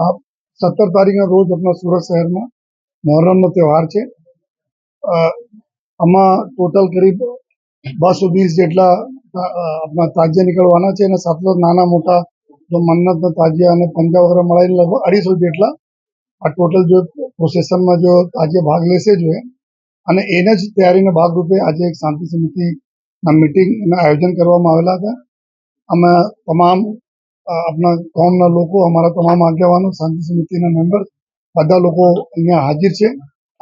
આ 17 તારીખના રોજ આપણા સુરત શહેરમાં મોહર્રમનો તહેવાર છે. આમાં ટોટલ કરીબ 220 જેટલા આપણા તાજિયા નીકળવાના છે અને સાથે નાના મોટા જો મન્નતના તાજિયા અને પંજા વગેરે મળીને લગભગ 250 જેટલા આ ટોટલ જો પ્રોસેસનમાં જો તાજિયા ભાગ લેશે જોઈએ અને એને જ તૈયારીના ભાગરૂપે આજે એક શાંતિ સમિતિના મિટિંગના આયોજન કરવામાં આવેલા હતા. અમે તમામ આપણા ગામના લોકો, અમારા તમામ આગેવાનો, શાંતિ સમિતિના મેમ્બર બધા લોકો અહીંયા હાજર છે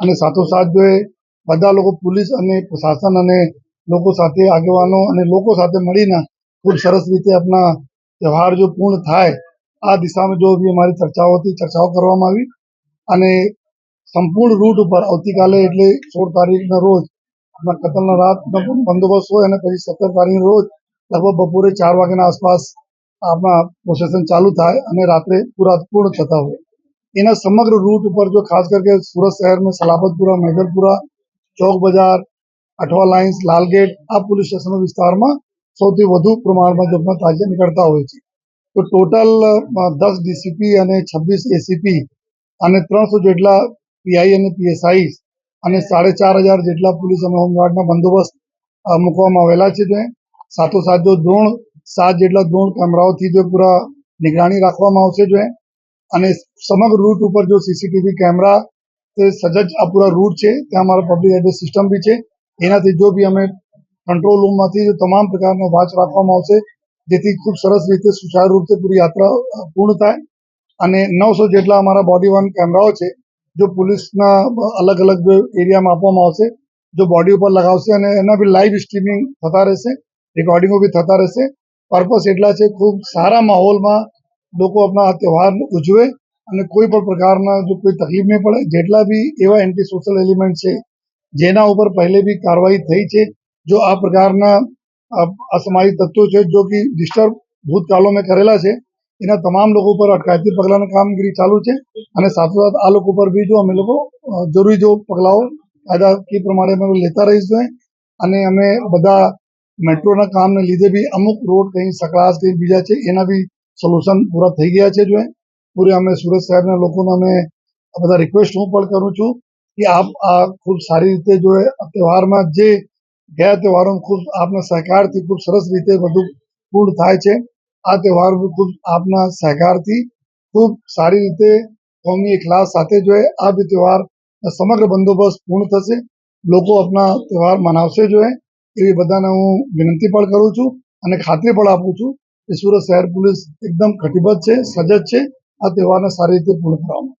અને સાથોસાથ જો બધા લોકો પોલીસ અને પ્રશાસન અને લોકો સાથે આગેવાનો અને લોકો સાથે મળીને ખૂબ સરસ રીતે આપણા તહેવાર જો પૂર્ણ થાય આ દિશામાં જો બી અમારી ચર્ચાઓ કરવામાં આવી અને સંપૂર્ણ રૂટ ઉપર આવતીકાલે એટલે 16 તારીખના રોજ આપણા કતલના રાતનો બંદોબસ્ત હોય અને પછી 17 તારીખના રોજ લગભગ બપોરે 4 વાગ્યાના આસપાસ આપણા પ્રોસેસન ચાલુ થાય અને રાત્રે પૂર્ણ થતા હોય. એના સમગ્ર રૂટ ઉપર જો ખાસ કરીને સુરત શહેરમાં સલાબતપુરા, મેદરપુરા, ચોક બજાર, અઠવા લાઇન્સ, લાલગેટ આ પોલીસ સ્ટેશન વિસ્તારમાં સૌથી વધુ પ્રમાણમાં જો તાજિયા નીકળતા હોય છે. તો ટોટલ 10 ડીસીપી અને 26 એસીપી અને 300 જેટલા પીઆઈ અને પીએસઆઈ અને 4500 જેટલા પોલીસ અને હોમગાર્ડના બંદોબસ્ત મૂકવામાં આવેલા છે. સાથોસાથ જો 7 જેટલા ડ્રોન કેમેરાઓથી જો પૂરા નિગરાની રાખવામાં આવશે અને સમગ્ર રૂટ ઉપર જો સીસીટીવી કેમેરા સજ્જ આ પૂરા રૂટ છે ત્યાં અમારા પબ્લિક એડ્રેસ સિસ્ટમ બી છે. એનાથી જો બી અમે કંટ્રોલ રૂમમાંથી તમામ પ્રકારનો વોચ રાખવામાં આવશે જેથી ખૂબ સરસ રીતે સુચારુ રૂપે પૂરી યાત્રા પૂર્ણ થાય અને 900 જેટલા અમારા બોડી વન કેમેરાઓ છે જો પોલીસના અલગ અલગ એરિયામાં આપવામાં આવશે જો બોડી ઉપર લગાવશે અને એના બી લાઈવ સ્ટ્રીમિંગ થતા રહેશે, રેકોર્ડિંગો બી થતા રહેશે. પર્પસ એટલા છે ખૂબ સારા માહોલમાં લોકો આપણા આ તહેવાર ઉજવે અને કોઈ પણ પ્રકારના જો કોઈ તકલીફ નહીં પડે. જેટલા બી એવા એન્ટી સોશિયલ એલિમેન્ટ છે જેના ઉપર પહેલે બી કાર્યવાહી થઈ છે, જો આ પ્રકારના અસામાજિક તત્વો છે જો કે ડિસ્ટર્બ ભૂતકાળો મેં કરેલા છે એના તમામ લોકો પર અટકાયતી પગલાંની કામગીરી ચાલુ છે અને સાથોસાથ આ લોકો પર બી જો અમે લોકો જરૂરી જો પગલાઓ કાયદાકીય પ્રમાણે અમે લેતા રહીશું અને અમે બધા મેટ્રોના કામને લીધે બી અમુક રોડ કંઈ સકળાશ કંઈ બીજા છે એના બી સોલ્યુશન પૂરા થઈ ગયા છે. પૂરે અમે સુરત શહેરના લોકોને અમે બધા રિક્વેસ્ટ હું પણ કરું છું કે આપ આ ખૂબ સારી રીતે જો તહેવારમાં જે ગયા તહેવારોમાં ખૂબ આપના સહકારથી ખૂબ સરસ રીતે બધું પૂર્ણ થાય છે. આ તહેવાર ખૂબ આપના સહકારથી ખૂબ સારી રીતે કોમી ઇખલાસ સાથે આ બી તહેવાર સમગ્ર બંદોબસ્ત પૂર્ણ થશે. લોકો આપણા તહેવાર મનાવશે એવી બધાને હું વિનંતી પણ કરું છું અને ખાતરી પણ આપું છું કે સુરત શહેર પોલીસ એકદમ કટિબદ્ધ છે, સજ્જ છે આ તહેવારને સારી રીતે પૂર્ણ કરવામાં.